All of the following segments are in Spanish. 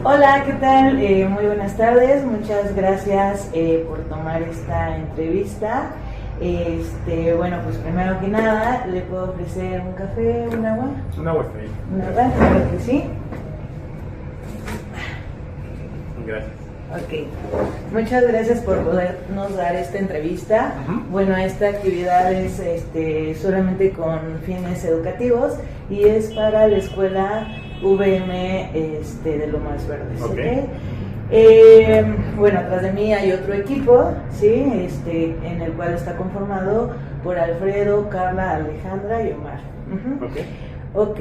Hola, ¿qué tal? Muy buenas tardes, muchas gracias por tomar esta entrevista. Bueno, pues primero que nada, ¿le puedo ofrecer un café, un agua? Un agua está bien. ¿Un agua? Claro que sí. Gracias. Ok, muchas gracias por podernos dar esta entrevista. Bueno, esta actividad es solamente con fines educativos y es para la escuela VM de Lomas Verdes. Okay. Bueno, atrás de mí hay otro equipo, ¿sí? En el cual está conformado por Alfredo, Carla, Alejandra y Omar. Ok,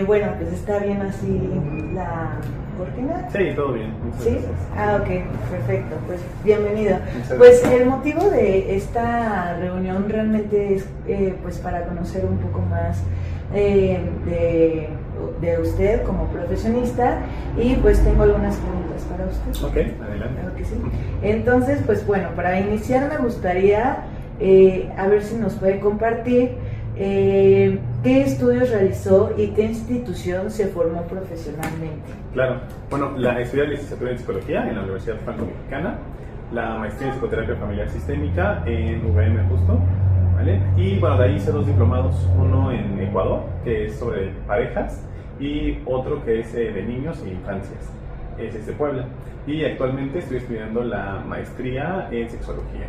bueno, pues está bien así la cortina. Sí, todo bien. ¿Sí? Gracias. Ah, ok, perfecto, pues bienvenido. Muchas Pues gracias. el motivo de esta reunión realmente es pues para conocer un poco más de usted como profesionista y pues tengo algunas preguntas para usted. Ok, adelante. Claro que sí. Entonces, pues bueno, para iniciar me gustaría a ver si nos puede compartir qué estudios realizó y qué institución se formó profesionalmente. Claro. Bueno, estudié licenciatura en Psicología en la Universidad Franco-Mexicana, la maestría en Psicoterapia Familiar Sistémica en UVM justo, ¿vale? Y bueno, de ahí hice 2 diplomados, uno en Ecuador, que es sobre parejas, y otro que es de niños e infancias, es de Puebla. Y actualmente estoy estudiando la maestría en Sexología.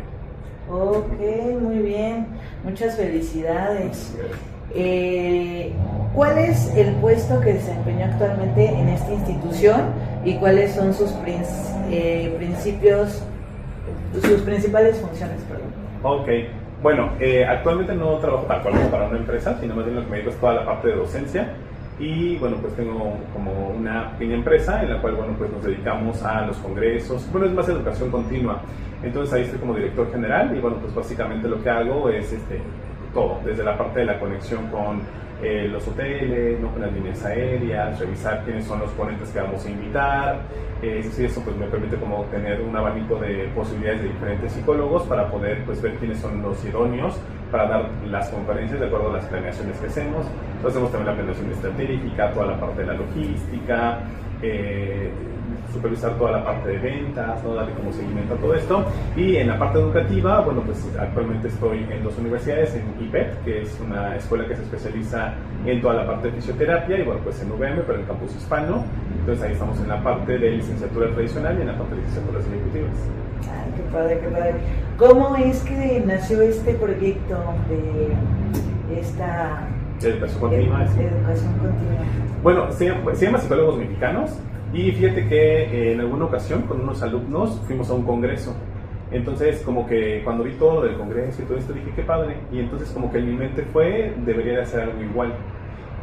Ok, muy bien, muchas felicidades. ¿Cuál es el puesto que desempeña actualmente en esta institución y cuáles son sus principios, sus principales funciones? Perdón. Ok, bueno, actualmente no trabajo tal cual como para una empresa, sino más bien lo que me dedico es toda la parte de docencia. Y bueno, pues tengo como una pequeña empresa en la cual, bueno, pues nos dedicamos a los congresos. Bueno, es más educación continua. Entonces ahí estoy como director general y bueno, pues básicamente lo que hago es todo, desde la parte de la conexión con los hoteles, ¿no? Con las líneas aéreas, revisar quiénes son los ponentes que vamos a invitar. Eso pues me permite como tener un abanico de posibilidades de diferentes psicólogos para poder pues ver quiénes son los idóneos para dar las conferencias de acuerdo a las planeaciones que hacemos. Entonces hacemos también la planeación estratégica, toda la parte de la logística, supervisar toda la parte de ventas, ¿no? Darle como seguimiento a todo esto. Y en la parte educativa, bueno, pues actualmente estoy en 2 universidades, en IPET, que es una escuela que se especializa en toda la parte de fisioterapia, y bueno, pues en UVM, pero en el campus hispano. Entonces ahí estamos en la parte de licenciatura tradicional y en la parte de licenciaturas ejecutivas. Ay, qué padre, qué padre. ¿Cómo es que nació este proyecto de esta Educación continua. educación continua? Bueno, se llama Psicólogos Mexicanos. Y fíjate que en alguna ocasión con unos alumnos fuimos a un congreso. Entonces como que cuando vi todo lo del congreso y todo esto dije, qué padre. Y entonces como que en mi mente fue, debería de hacer algo igual.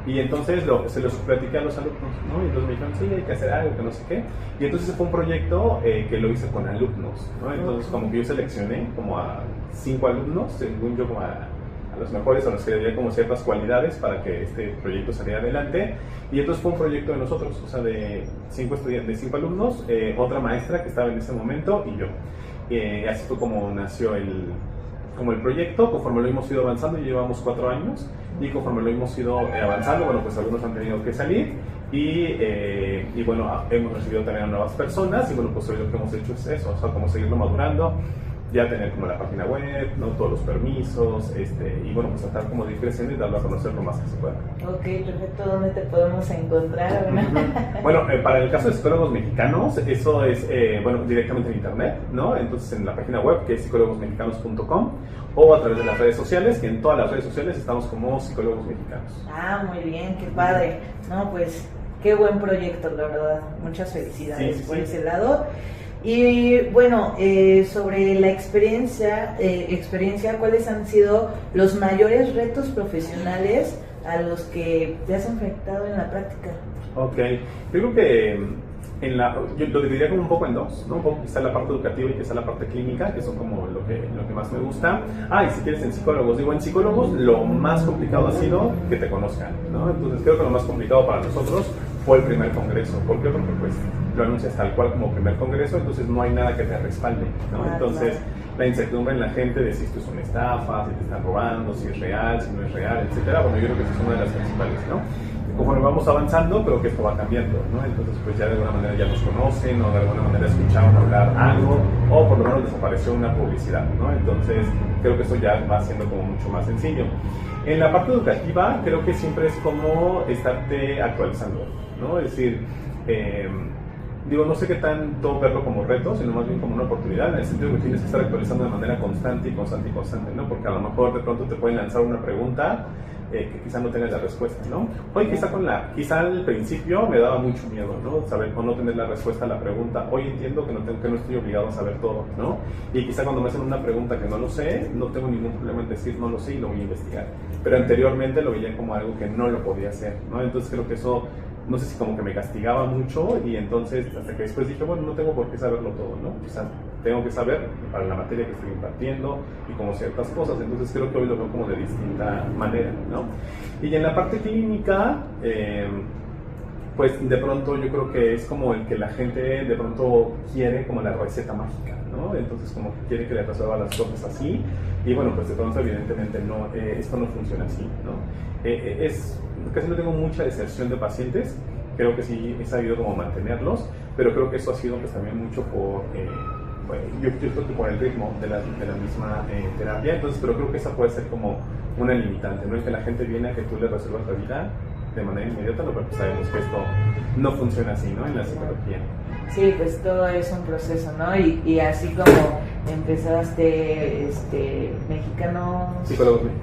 Y entonces se los platiqué a los alumnos, ¿no? Y entonces me dijeron, sí, hay que hacer algo, que no sé qué. Y entonces fue un proyecto que lo hice con alumnos, ¿no? Entonces como que yo seleccioné como a 5 alumnos, según yo como a los mejores, a los que le daría como ciertas cualidades para que este proyecto saliera adelante. Y entonces fue un proyecto de nosotros, o sea, de 5 estudiantes, de 5 alumnos, otra maestra que estaba en ese momento y yo. Así fue como nació el proyecto. Conforme lo hemos ido avanzando, ya llevamos 4 años, y conforme lo hemos ido avanzando, bueno, pues algunos han tenido que salir y bueno, hemos recibido también a nuevas personas y bueno, pues hoy lo que hemos hecho es eso, o sea, como seguirlo madurando, ya tener como la página web, ¿no? Todos los permisos, y bueno, pues tratar como de ir creciendo y darlo a conocer lo más que se pueda. Ok, perfecto. ¿Dónde te podemos encontrar? Bueno, para el caso de Psicólogos Mexicanos, eso es, bueno, directamente en internet, ¿no? Entonces en la página web, que es psicólogosmexicanos.com, o a través de las redes sociales, que en todas las redes sociales estamos como Psicólogos Mexicanos. Ah, muy bien, qué padre. No, pues, qué buen proyecto, la verdad. Muchas felicidades por ese lado. Y bueno, sobre la experiencia, ¿cuáles han sido los mayores retos profesionales a los que te has enfrentado en la práctica? Ok, yo creo que yo lo dividiría como un poco en 2, ¿no? Un poco quizá la parte educativa y quizá la parte clínica, que son como lo que más me gusta. Y si quieres en psicólogos, digo, en psicólogos lo más complicado ha sido que te conozcan, ¿no? Entonces creo que lo más complicado para nosotros fue el primer congreso. ¿Por qué? Porque pues lo anuncias tal cual como primer congreso, entonces no hay nada que te respalde, ¿no? Entonces la incertidumbre en la gente de si esto es una estafa, si te están robando, si es real, si no es real, etcétera. Bueno, yo creo que esa es una de las principales, ¿no? conforme vamos avanzando, creo que esto va cambiando, ¿no? Entonces, pues ya de alguna manera ya nos conocen, o de alguna manera escucharon hablar algo, o por lo menos les apareció una publicidad, ¿no? Entonces, creo que eso ya va siendo como mucho más sencillo. En la parte educativa, creo que siempre es como estarte actualizando, ¿no? Es decir, digo, no sé qué tanto verlo como reto, sino más bien como una oportunidad, en el sentido de que tienes que estar actualizando de manera constante y constante y constante, ¿no? Porque a lo mejor de pronto te pueden lanzar una pregunta que quizá no tengas la respuesta, ¿no? Hoy quizá al principio me daba mucho miedo, ¿no? Saber o no tener la respuesta a la pregunta. Hoy entiendo que no estoy obligado a saber todo, ¿no? Y quizá cuando me hacen una pregunta que no lo sé, no tengo ningún problema en decir no lo sé y lo voy a investigar. Pero anteriormente lo veía como algo que no lo podía hacer, ¿no? Entonces creo que eso, no sé si como que me castigaba mucho, y entonces hasta que después dije, bueno, no tengo por qué saberlo todo, ¿no? O sea, tengo que saber para la materia que estoy impartiendo y como ciertas cosas. Entonces creo que hoy lo veo como de distinta manera, ¿no? Y en la parte clínica, pues de pronto yo creo que es como el que la gente de pronto quiere como la receta mágica, ¿no? Entonces como que quiere que le resuelva las cosas así, y bueno, pues de pronto evidentemente no, esto no funciona así, ¿no? Casi no tengo mucha deserción de pacientes, creo que sí he sabido como mantenerlos, pero creo que eso ha sido pues también mucho por, yo creo que por el ritmo de la misma terapia. Entonces, pero creo que esa puede ser como una limitante, ¿no? Es que la gente viene a que tú le resuelvas la vida de manera inmediata, pero pues sabemos que esto no funciona así, ¿no? En la psicología. Sí, pues todo es un proceso, ¿no? Y así como empezaste,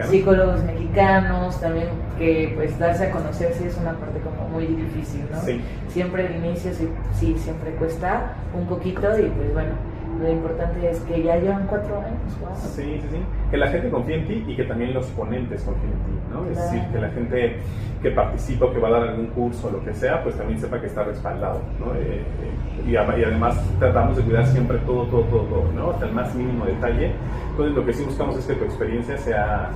psicólogos mexicanos, también que pues darse a conocer sí es una parte como muy difícil, ¿no? Sí. Siempre el inicio sí siempre cuesta un poquito, y pues bueno, lo importante es que ya llevan 4 años. Wow. Sí. Que la gente confíe en ti y que también los ponentes confíen en ti, ¿no? Es decir, que la gente que participa o que va a dar algún curso o lo que sea, pues también sepa que está respaldado, ¿no? Y además tratamos de cuidar siempre todo, ¿no? Hasta el más mínimo detalle. Entonces lo que sí buscamos es que tu experiencia sea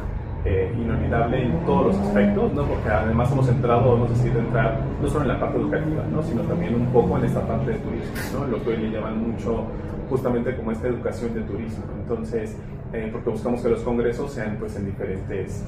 inolvidable en todos los aspectos, ¿no? Porque además hemos decidido entrar no solo en la parte educativa, ¿no? Sino también un poco en esta parte de turismo, ¿no? Lo que hoy le llaman mucho justamente como esta educación de turismo. Entonces, porque buscamos que los congresos sean pues en diferentes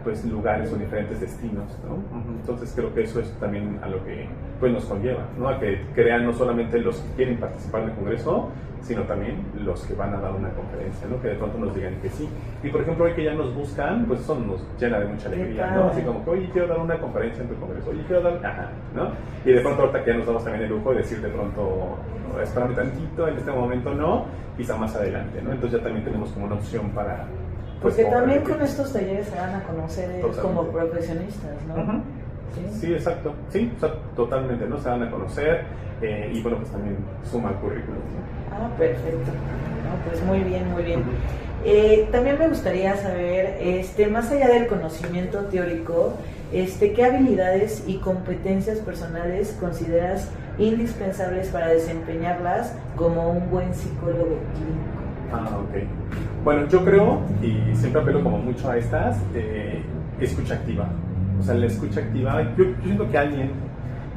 pues lugares o diferentes destinos, ¿no? Entonces creo que eso es también a lo que pues nos conlleva, ¿no? A que crean no solamente los que quieren participar del congreso, sino también los que van a dar una conferencia, ¿no? Que de pronto nos digan que sí. Y por ejemplo, hoy que ya nos buscan, pues eso nos llena de mucha alegría, ¿no? Así como que, oye, quiero dar una conferencia en tu congreso, oye, quiero dar, ¿no? Y de pronto ahorita que ya nos damos también el lujo de decir de pronto, espérame tantito, en este momento no, quizá más adelante, ¿no? Entonces ya también tenemos como una opción para... Pues, porque también con estos talleres se van a conocer ellos como profesionistas, ¿no? Sí, exacto. Sí, o sea, totalmente, ¿no? Se van a conocer y bueno, pues también suma el currículum, ¿no? Ah, perfecto. No, pues muy bien, muy bien. También me gustaría saber, más allá del conocimiento teórico, ¿qué habilidades y competencias personales consideras indispensables para desempeñarlas como un buen psicólogo clínico? Ok. Bueno, yo creo, y siempre apelo como mucho a estas, escucha activa. O sea, la escucha activa, yo siento que alguien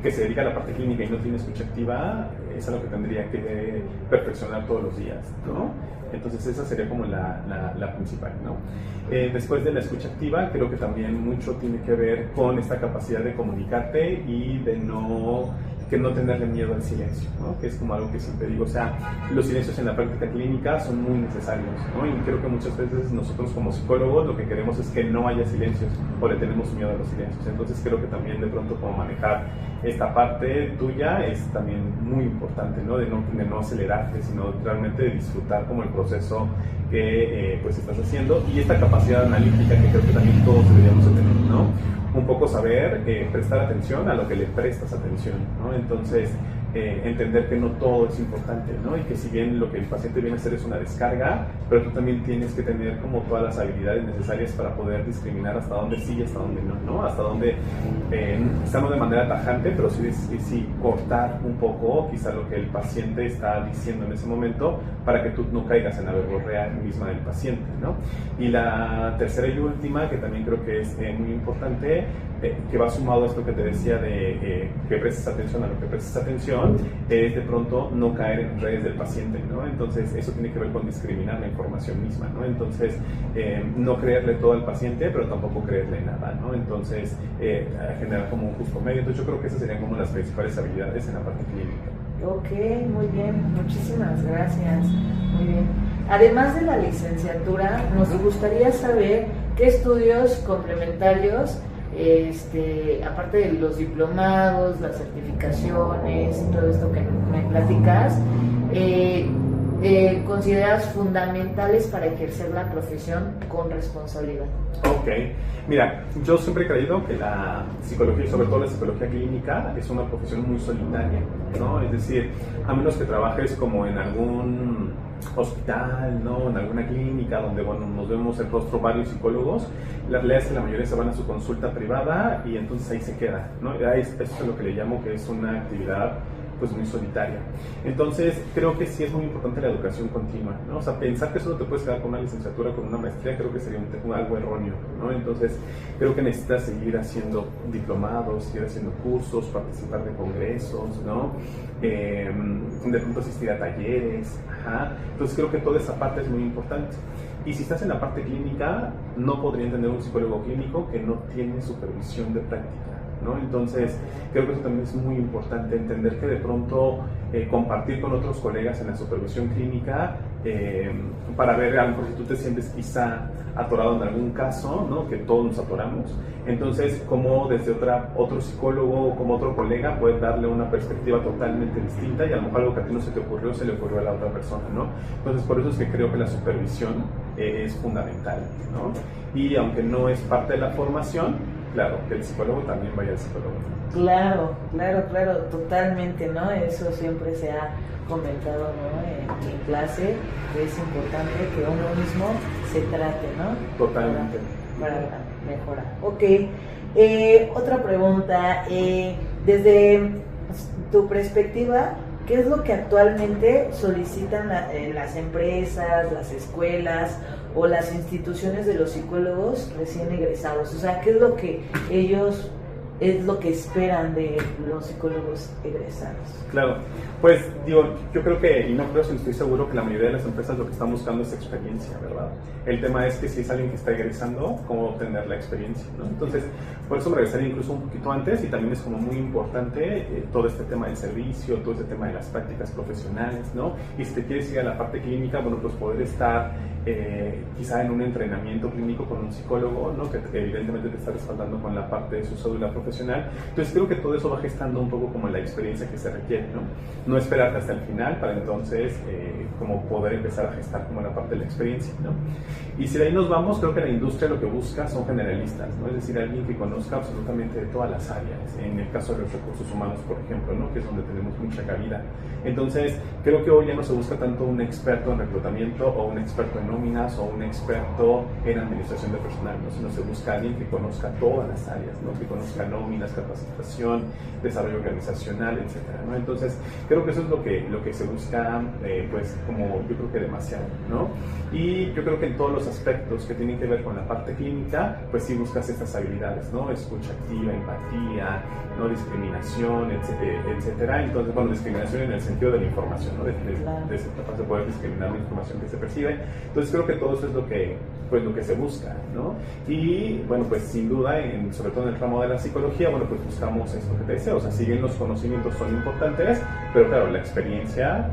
que se dedica a la parte clínica y no tiene escucha activa es algo que tendría que perfeccionar todos los días, ¿no? Entonces esa sería como la principal, ¿no? Después de la escucha activa, creo que también mucho tiene que ver con esta capacidad de comunicarte y de no tenerle miedo al silencio, ¿no? Que es como algo que siempre digo, o sea, los silencios en la práctica clínica son muy necesarios, ¿no? Y creo que muchas veces nosotros como psicólogos lo que queremos es que no haya silencios o le tenemos miedo a los silencios. Entonces creo que también de pronto como manejar esta parte tuya es también muy importante, ¿no? De no acelerarte, sino realmente de disfrutar como el proceso que pues estás haciendo, y esta capacidad analítica que creo que también todos deberíamos de tener, ¿no? Un poco saber prestar atención a lo que le prestas atención, ¿no? Entonces, entender que no todo es importante, ¿no? Y que si bien lo que el paciente viene a hacer es una descarga, pero tú también tienes que tener como todas las habilidades necesarias para poder discriminar hasta dónde sí y hasta dónde no, ¿no? Hasta dónde, quizá no de manera tajante, pero sí cortar un poco quizá lo que el paciente está diciendo en ese momento para que tú no caigas en la verborrea misma del paciente, ¿no? Y la tercera y última, que también creo que es muy importante, que va sumado a esto que te decía de que prestes atención a lo que prestes atención, es de pronto no caer en redes del paciente, ¿no? Entonces eso tiene que ver con discriminar la información misma, ¿no? Entonces no creerle todo al paciente, pero tampoco creerle nada, ¿no? Entonces generar como un justo medio. Entonces yo creo que esas serían como las principales habilidades en la parte clínica. Ok, muy bien, muchísimas gracias. Muy bien. Además de la licenciatura, nos gustaría saber qué estudios complementarios, aparte de los diplomados, las certificaciones, todo esto que me platicas, consideras fundamentales para ejercer la profesión con responsabilidad. Ok, mira, yo siempre he creído que la psicología, y sobre todo la psicología clínica, es una profesión muy solitaria, ¿no? Es decir, a menos que trabajes como en algún hospital, ¿no? En alguna clínica donde, bueno, nos vemos el rostro varios psicólogos, la realidad es que la mayoría se van a su consulta privada y entonces ahí se queda, ¿no? Esto es lo que le llamo que es una actividad pues muy solitaria. Entonces creo que sí es muy importante la educación continua, ¿no? O sea, pensar que solo te puedes quedar con una licenciatura, con una maestría, creo que sería algo erróneo, ¿no? Entonces creo que necesitas seguir haciendo diplomados, seguir haciendo cursos, participar de congresos, ¿no? De pronto asistir a talleres, ajá. Entonces creo que toda esa parte es muy importante. Y si estás en la parte clínica, no podría entender un psicólogo clínico que no tiene supervisión de práctica, ¿no? Entonces creo que eso también es muy importante, entender que de pronto compartir con otros colegas en la supervisión clínica para ver, a lo mejor si tú te sientes quizá atorado en algún caso, ¿no? Que todos nos atoramos, entonces como desde otro psicólogo o como otro colega puedes darle una perspectiva totalmente distinta y a lo mejor algo que a ti no se te ocurrió, se le ocurrió a la otra persona, ¿no? Entonces por eso es que creo que la supervisión es fundamental, ¿no? Y aunque no es parte de la formación, claro, que el psicólogo también vaya al psicólogo. Claro, totalmente, ¿no? Eso siempre se ha comentado, ¿no? En clase, que es importante que uno mismo se trate, ¿no? Totalmente. Para mejorar. Ok, otra pregunta, desde tu perspectiva, ¿qué es lo que actualmente solicitan las empresas, las escuelas o las instituciones de los psicólogos recién egresados? O sea, ¿qué es lo que ellos esperan de los psicólogos egresados? Claro, pues digo, yo creo que, y no creo, sino estoy seguro que la mayoría de las empresas lo que están buscando es experiencia, ¿verdad? El tema es que si es alguien que está egresando, ¿cómo obtener la experiencia, ¿no? Entonces, por eso me regresaría incluso un poquito antes, y también es como muy importante todo este tema del servicio, todo este tema de las prácticas profesionales, ¿no? Y si te quieres ir a la parte clínica, bueno, pues poder estar quizá en un entrenamiento clínico con un psicólogo, ¿no? Que evidentemente te está respaldando con la parte de su cédula profesional. Entonces creo que todo eso va gestando un poco como la experiencia que se requiere, ¿no? No esperarte hasta el final para entonces como poder empezar a gestar como la parte de la experiencia, ¿no? Y si de ahí nos vamos, creo que la industria lo que busca son generalistas, ¿no? Es decir, alguien que conozca absolutamente de todas las áreas. En el caso de los recursos humanos, por ejemplo, ¿no? Que es donde tenemos mucha cabida. Entonces creo que hoy ya no se busca tanto un experto en reclutamiento o un experto en nóminas o un experto en administración de personal, ¿no? Sino se busca alguien que conozca todas las áreas, ¿no? Que conozca nóminas, capacitación, desarrollo organizacional, etcétera, ¿no? Entonces creo que eso es lo que se busca, pues como yo creo que demasiado, ¿no? Y yo creo que en todos los aspectos que tienen que ver con la parte clínica, pues sí buscas estas habilidades, ¿no? Escucha activa, empatía, no discriminación, etcétera. Entonces, bueno, discriminación en el sentido de la información, ¿no? De ser capaz de poder discriminar la información que se percibe. Entonces creo que todo eso es lo que se busca, ¿no? Y bueno, pues sin duda, sobre todo en el ramo de la psicología, bueno, pues buscamos esto que te decía, o sea, si bien los conocimientos son importantes, pero claro, la experiencia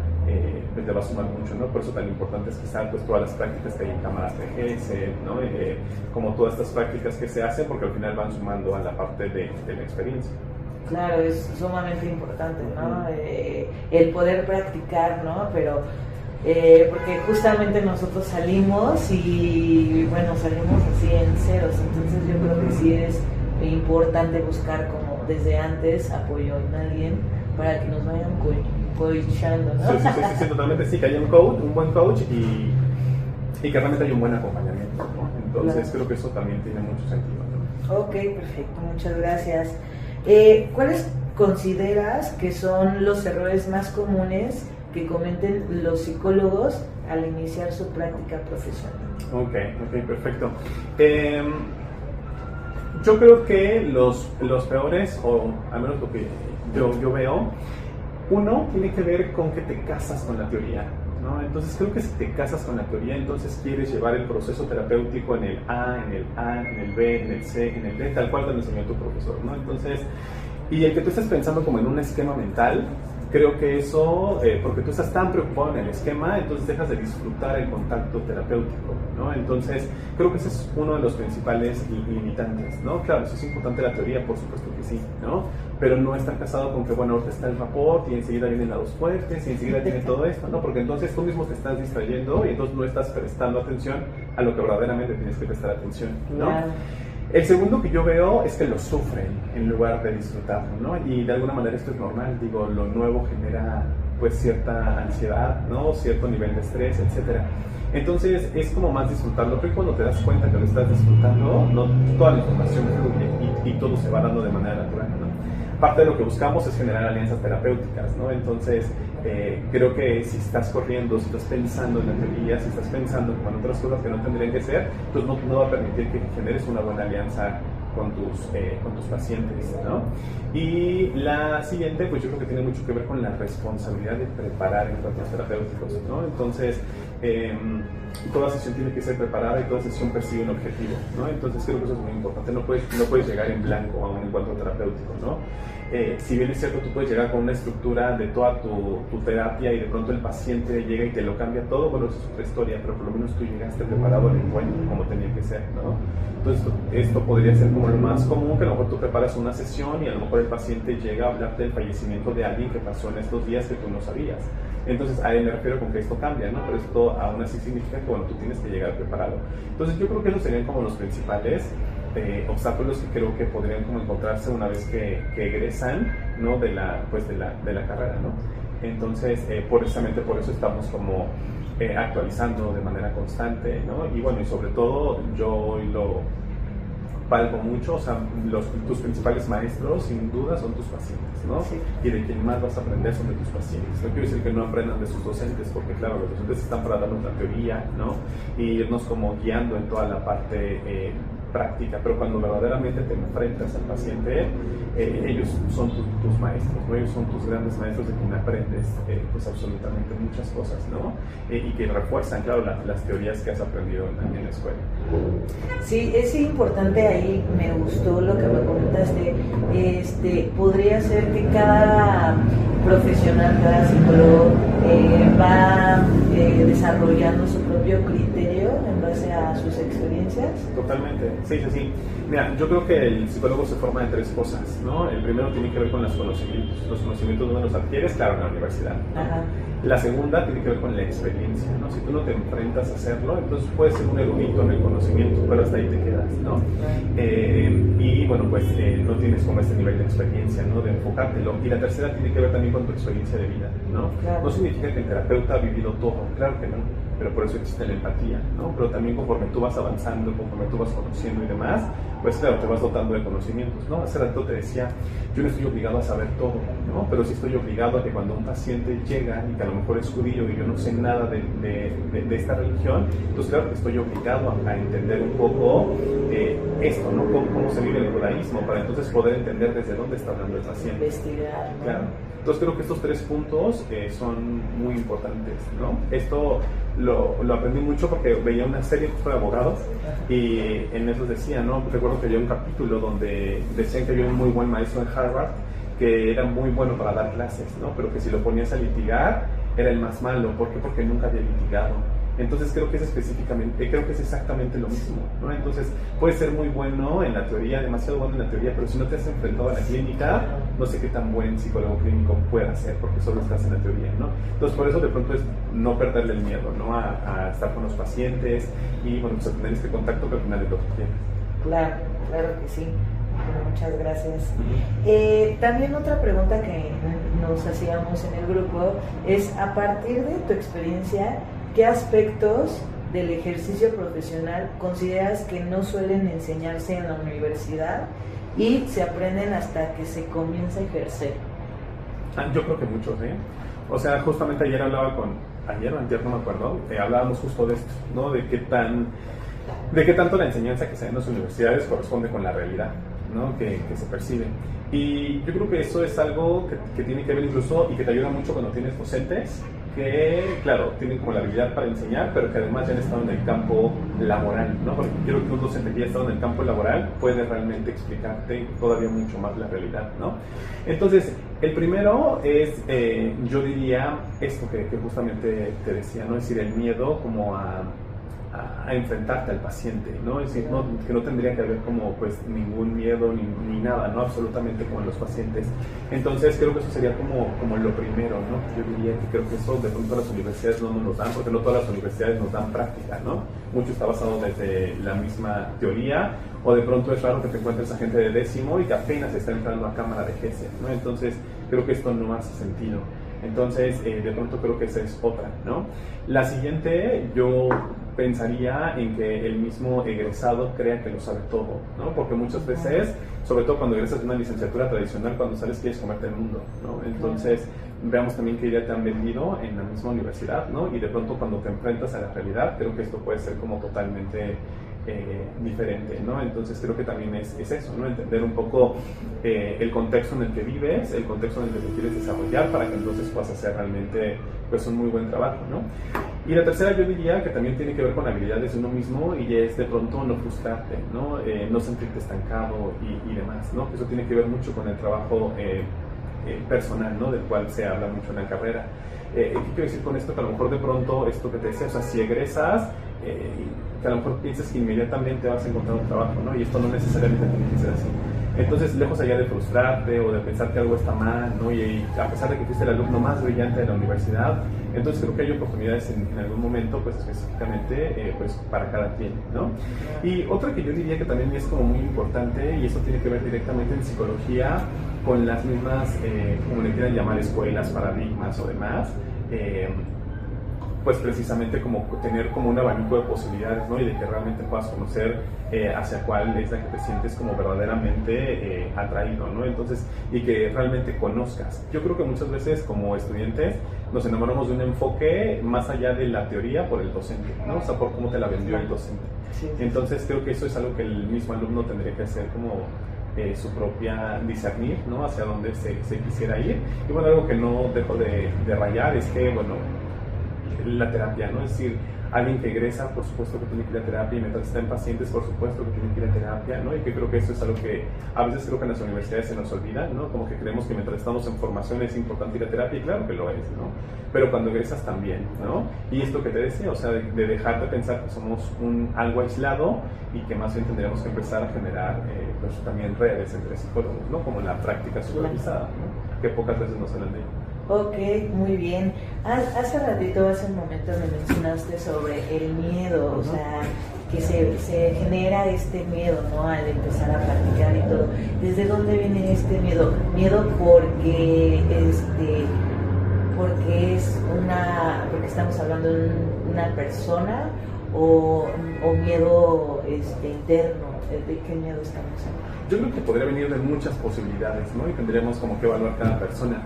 pues te va a sumar mucho, ¿no? Por eso tan importante es quizás pues todas las prácticas que hay en cámaras de GESE, ¿no? Como todas estas prácticas que se hacen, porque al final van sumando a la parte de la experiencia. Claro, es sumamente importante, ¿no? El poder practicar, ¿no? Pero porque justamente nosotros salimos y bueno, salimos así en ceros, entonces yo creo que sí es importante buscar como desde antes apoyo en alguien para que nos vayan coachando, ¿no? Sí, totalmente, sí, que haya un buen coach y que realmente haya un buen acompañamiento, ¿no? Entonces creo que eso también tiene mucho sentido, ¿no? Ok, perfecto, muchas gracias. ¿Cuáles consideras que son los errores más comunes que cometen los psicólogos al iniciar su práctica profesional? Ok, perfecto. Yo creo que los peores, o al menos lo que yo veo, uno tiene que ver con que te casas con la teoría, ¿no? Entonces creo que si te casas con la teoría, entonces quieres llevar el proceso terapéutico en el A, en el B, en el C, en el D, tal cual te lo enseñó tu profesor, ¿no? Entonces, y el que tú estés pensando como en un esquema mental, creo que eso, porque tú estás tan preocupado en el esquema, entonces dejas de disfrutar el contacto terapéutico, ¿no? Entonces, creo que ese es uno de los principales limitantes, ¿no? Claro, sí es importante la teoría, por supuesto que sí, ¿no? Pero no estar casado con que, bueno, ahorita está el rapport y enseguida vienen las dos fuertes y enseguida viene todo esto, ¿no? Porque entonces tú mismo te estás distrayendo y entonces no estás prestando atención a lo que verdaderamente tienes que prestar atención, ¿no? Claro. El segundo que yo veo es que lo sufren en lugar de disfrutarlo, ¿no? Y de alguna manera esto es normal, digo, lo nuevo genera pues cierta ansiedad, ¿no? Cierto nivel de estrés, etcétera. Entonces es como más disfrutarlo, pero cuando te das cuenta que lo estás disfrutando, no, toda la información fluye y todo se va dando de manera natural, ¿no? Parte de lo que buscamos es generar alianzas terapéuticas, ¿no? Entonces, creo que si estás corriendo, si estás pensando en la teoría, si estás pensando en otras cosas que no tendrían que ser, pues no va a permitir que generes una buena alianza con tus pacientes, ¿no? Y la siguiente, pues yo creo que tiene mucho que ver con la responsabilidad de preparar encuentros terapéuticos, ¿no? Entonces, toda sesión tiene que ser preparada y toda sesión persigue un objetivo, ¿no? Entonces creo que eso es muy importante, no puedes llegar en blanco a un encuentro terapéutico, ¿no? Si bien es cierto, tú puedes llegar con una estructura de toda tu terapia y de pronto el paciente llega y te lo cambia todo, bueno, eso es otra historia, pero por lo menos tú llegaste preparado al encuentro como tenía que ser, ¿no? Entonces esto podría ser como lo más común, que a lo mejor tú preparas una sesión y a lo mejor el paciente llega a hablarte del fallecimiento de alguien que pasó en estos días que tú no sabías. Entonces a él me refiero con que esto cambia, ¿no? Pero esto aún así significa que, bueno, tú tienes que llegar preparado. Entonces yo creo que esos serían como los principales obstáculos que creo que podrían como encontrarse una vez que egresan, ¿no? de la carrera, ¿no? Entonces, precisamente por eso estamos como actualizando de manera constante, ¿no? Y bueno, y sobre todo yo hoy lo palpo mucho, o sea, tus principales maestros sin duda son tus pacientes, ¿no? Sí. Y de quien más vas a aprender son de tus pacientes. No quiero decir que no aprendan de sus docentes, porque claro, los docentes están para darnos la teoría, ¿no? Y irnos como guiando en toda la parte práctica, pero cuando verdaderamente te enfrentas al paciente, ellos son tus maestros, ¿no? Ellos son tus grandes maestros de quien aprendes pues absolutamente muchas cosas, ¿no? Y que refuerzan, claro, las teorías que has aprendido en la escuela. Sí, es importante ahí, me gustó lo que me comentaste, podría ser que cada profesional, cada psicólogo va desarrollando su propio criterio en base a sus experiencias. Totalmente, sí. Mira, yo creo que el psicólogo se forma de tres cosas, ¿no? El primero tiene que ver con los conocimientos. Los conocimientos no los adquieres, claro, en la universidad, ¿no? Ajá. La segunda tiene que ver con la experiencia, ¿no? Si tú no te enfrentas a hacerlo, entonces puedes ser un erudito en el conocimiento, pero hasta ahí te quedas, ¿no? Y bueno, pues no tienes como este nivel de experiencia, ¿no? De enfocártelo. Y la tercera tiene que ver también con tu experiencia de vida, ¿no? Claro. No significa que el terapeuta ha vivido todo, claro que no, pero por eso existe la empatía, ¿no? Pero también conforme tú vas avanzando, conforme tú vas conociendo y demás, pues claro, te vas dotando de conocimientos, ¿no? Hace rato te decía, yo no estoy obligado a saber todo, ¿no? Pero sí estoy obligado a que cuando un paciente llega y que a lo mejor es judío y yo no sé nada de esta religión, entonces claro que estoy obligado a entender un poco esto, ¿no? Cómo se vive el judaísmo, para entonces poder entender desde dónde está hablando el paciente. Investigar, ¿no? Claro. Entonces creo que estos tres puntos son muy importantes, ¿no? Esto lo aprendí mucho porque veía una serie de abogados y en eso decía, ¿no? Recuerdo que había un capítulo donde decían que había un muy buen maestro en Harvard que era muy bueno para dar clases, ¿no? Pero que si lo ponías a litigar era el más malo. ¿Por qué? Porque nunca había litigado. Entonces creo que es exactamente lo mismo, ¿no? Entonces puedes ser muy bueno en la teoría, demasiado bueno en la teoría, pero si no te has enfrentado a la clínica, no sé qué tan buen psicólogo clínico puedas ser, porque solo estás en la teoría, ¿no? Entonces por eso de pronto es no perderle el miedo, ¿no? A estar con los pacientes y bueno, pues a tener este contacto que al final es lo que quieres. Claro que sí. Muchas gracias. También otra pregunta que nos hacíamos en el grupo es, a partir de tu experiencia, ¿qué aspectos del ejercicio profesional consideras que no suelen enseñarse en la universidad y se aprenden hasta que se comienza a ejercer? Yo creo que muchos, ¿eh? O sea, justamente ayer hablaba ayer o antier, no me acuerdo, hablábamos justo de esto, ¿no? De qué tan de qué tanto la enseñanza que se da en las universidades corresponde con la realidad, ¿no? que se percibe. Y yo creo que eso es algo que tiene que ver incluso y que te ayuda mucho cuando tienes docentes que, claro, tienen como la habilidad para enseñar, pero que además ya han estado en el campo laboral, ¿no? Porque yo creo que un docente que ya ha estado en el campo laboral puede realmente explicarte todavía mucho más la realidad, ¿no? Entonces, el primero es, yo diría, esto que justamente te decía, ¿no? Es decir, el miedo como a enfrentarte al paciente, ¿no? Es decir, que no tendría que haber como pues ningún miedo ni nada, ¿no? Absolutamente como en los pacientes. Entonces creo que eso sería como lo primero, ¿no? Yo diría que creo que eso de pronto las universidades no nos lo dan, porque no todas las universidades nos dan práctica, ¿no? Mucho está basado desde la misma teoría, o de pronto es raro que te encuentres a gente de décimo y que apenas está entrando a cámara de GESE, ¿no? Entonces creo que esto no hace sentido. Entonces, de pronto creo que esa es otra, ¿no? La siguiente, yo pensaría en que el mismo egresado crea que lo sabe todo, ¿no? Porque muchas veces, sobre todo cuando egresas de una licenciatura tradicional, cuando sales quieres comerte el mundo, ¿no? Entonces, veamos también qué idea te han vendido en la misma universidad, ¿no? Y de pronto cuando te enfrentas a la realidad, creo que esto puede ser como totalmente diferente, ¿no? Entonces creo que también es eso, ¿no? Entender un poco el contexto en el que vives, el contexto en el que te quieres desarrollar para que entonces puedas hacer realmente pues un muy buen trabajo, ¿no? Y la tercera yo diría que también tiene que ver con habilidades de uno mismo y es de pronto no frustrarte, ¿no? No sentirte estancado y demás, ¿no? Eso tiene que ver mucho con el trabajo personal, ¿no? Del cual se habla mucho en la carrera. ¿Qué quiero decir con esto? Que a lo mejor de pronto esto que te decía, o sea, si egresas, que a lo mejor piensas que inmediatamente vas a encontrar un trabajo, ¿no? Y esto no necesariamente tiene que ser así. Entonces, lejos allá de frustrarte o de pensar que algo está mal, ¿no? Y a pesar de que fuiste el alumno más brillante de la universidad, entonces creo que hay oportunidades en algún momento, pues específicamente, pues para cada quien, ¿no? Y otra que yo diría que también es como muy importante, y eso tiene que ver directamente en psicología, con las mismas, como le quieran llamar, escuelas, paradigmas o demás, pues precisamente como tener como un abanico de posibilidades, ¿no? Y de que realmente puedas conocer hacia cuál es la que te sientes como verdaderamente atraído, ¿no? Entonces, y que realmente conozcas. Yo creo que muchas veces como estudiantes nos enamoramos de un enfoque más allá de la teoría por el docente, ¿no? O sea, por cómo te la vendió el docente. Entonces, creo que eso es algo que el mismo alumno tendría que hacer como su propia discernir, ¿no? Hacia dónde se quisiera ir. Y bueno, algo que no dejo de rayar es que, bueno, la terapia, ¿no? Es decir, alguien que egresa, por supuesto que tiene que ir a terapia, y mientras está en pacientes, por supuesto que tiene que ir a terapia, ¿no? Y que creo que eso es algo que a veces creo que en las universidades se nos olvida, ¿no? Como que creemos que mientras estamos en formación es importante ir a terapia, y claro que lo es, ¿no? Pero cuando egresas también, ¿no? Y esto que te decía, o sea, de dejar de pensar que somos algo aislado y que más bien tendríamos que empezar a generar, pues también redes entre psicólogos, ¿no? Como la práctica supervisada, ¿no? Que pocas veces nos hablan de ello. Ok, muy bien. Hace un momento me mencionaste sobre el miedo, o sea, que se genera este miedo, ¿no? Al empezar a practicar y todo. ¿Desde dónde viene este miedo? Miedo porque porque estamos hablando de una persona o miedo interno. ¿De qué miedo estamos hablando? Yo creo que podría venir de muchas posibilidades, ¿no? Y tendríamos como que evaluar cada persona.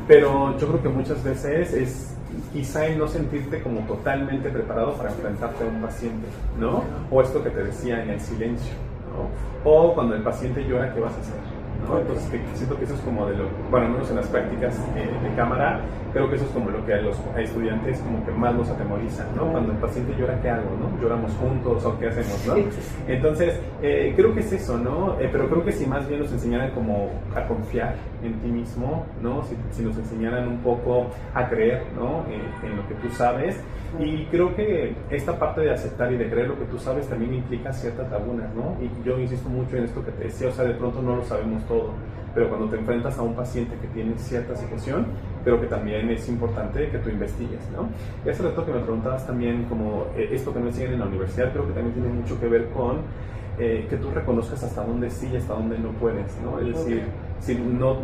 Pero yo creo que muchas veces es quizá el no sentirte como totalmente preparado para enfrentarte a un paciente, ¿no? O esto que te decía en el silencio, ¿no? O cuando el paciente llora, ¿qué vas a hacer? ¿No? Entonces siento que eso es como de lo, bueno, al menos en las prácticas de cámara, creo que eso es como lo que a los estudiantes como que más nos atemoriza, ¿no? Cuando el paciente llora, ¿qué hago, no? ¿Lloramos juntos o qué hacemos, no? Entonces, creo que es eso, ¿no? Pero creo que si más bien nos enseñaran como a confiar en ti mismo, ¿no? Si nos enseñaran un poco a creer, ¿no? En lo que tú sabes. Y creo que esta parte de aceptar y de creer lo que tú sabes también implica ciertas lagunas, ¿no? Y yo insisto mucho en esto que te decía, o sea, de pronto no lo sabemos todo, pero cuando te enfrentas a un paciente que tiene cierta situación, creo que también es importante que tú investigues, ¿no? Y hace rato que me preguntabas también como esto que no enseñan en la universidad, creo que también tiene mucho que ver con que tú reconozcas hasta dónde sí y hasta dónde no puedes, ¿no? Es decir, si no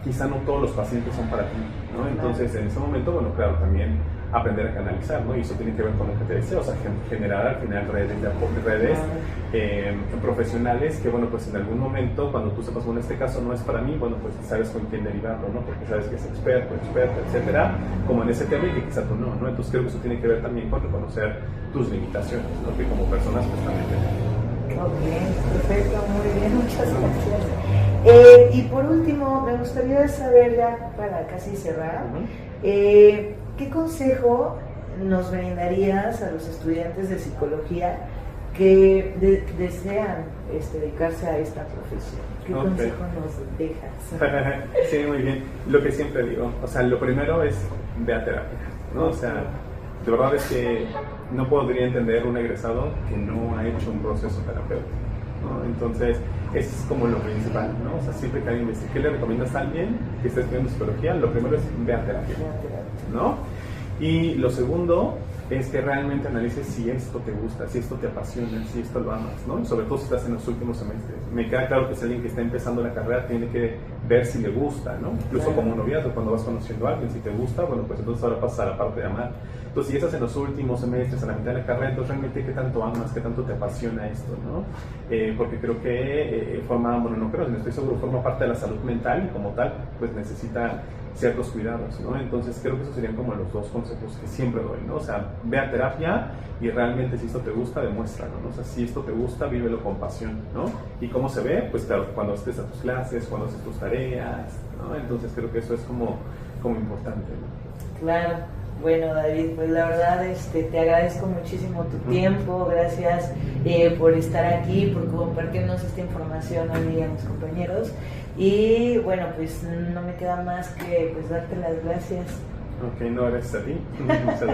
quizá no todos los pacientes son para ti, ¿no? Entonces, en ese momento, bueno, claro, también aprender a canalizar, ¿no? Y eso tiene que ver con lo que te decía, o sea, generar al final redes de apoyo, redes profesionales que, bueno, pues en algún momento, cuando tú sepas, bueno, este caso no es para mí, bueno, pues sabes con quién derivarlo, ¿no? Porque sabes que es experto, experta, etcétera, como en ese tema y que quizá tú no, ¿no? Entonces creo que eso tiene que ver también con reconocer tus limitaciones, ¿no? Que como personas, pues también tenemos. Ok, perfecto, muy bien, muchas gracias. Y por último, me gustaría saber ya para casi cerrar, ¿qué consejo nos brindarías a los estudiantes de psicología que desean dedicarse a esta profesión? ¿Qué consejo nos dejas? Sí, muy bien. Lo que siempre digo, o sea, lo primero es ve a terapia, ¿no? O sea, de verdad es que no podría entender un egresado que no ha hecho un proceso terapéutico, ¿no? Entonces, eso es como lo principal, ¿no? O sea, siempre que alguien me dice, ¿qué le recomiendas a alguien que está estudiando psicología? Lo primero es ve a terapia, ¿no? Y lo segundo es que realmente analices si esto te gusta, si esto te apasiona, si esto lo amas, ¿no? Y sobre todo si estás en los últimos semestres. Me queda claro que si alguien que está empezando la carrera tiene que ver si le gusta, ¿no? Incluso como un noviazgo, cuando vas conociendo a alguien, si te gusta, bueno, pues entonces ahora pasas a la parte de amar. Entonces, si estás en los últimos semestres, a la mitad de la carrera, entonces realmente qué tanto amas, qué tanto te apasiona esto, ¿no? Porque creo que no creo, estoy seguro, forma parte de la salud mental y como tal, pues necesita ciertos cuidados, ¿no? Entonces creo que esos serían como los dos consejos que siempre doy, ¿no? O sea, ve a terapia y realmente si esto te gusta, demuéstralo, ¿no? O sea, si esto te gusta, vívelo con pasión, ¿no? ¿Y cómo se ve? Pues claro, cuando estés a tus clases, cuando haces tus tareas, ¿no? Entonces creo que eso es como importante, ¿no? Claro. Bueno, David, pues la verdad te agradezco muchísimo tu tiempo, gracias por estar aquí, por compartirnos esta información hoy a mis compañeros y bueno, pues no me queda más que pues darte las gracias. Ok, no, gracias a ti. Muchas gracias.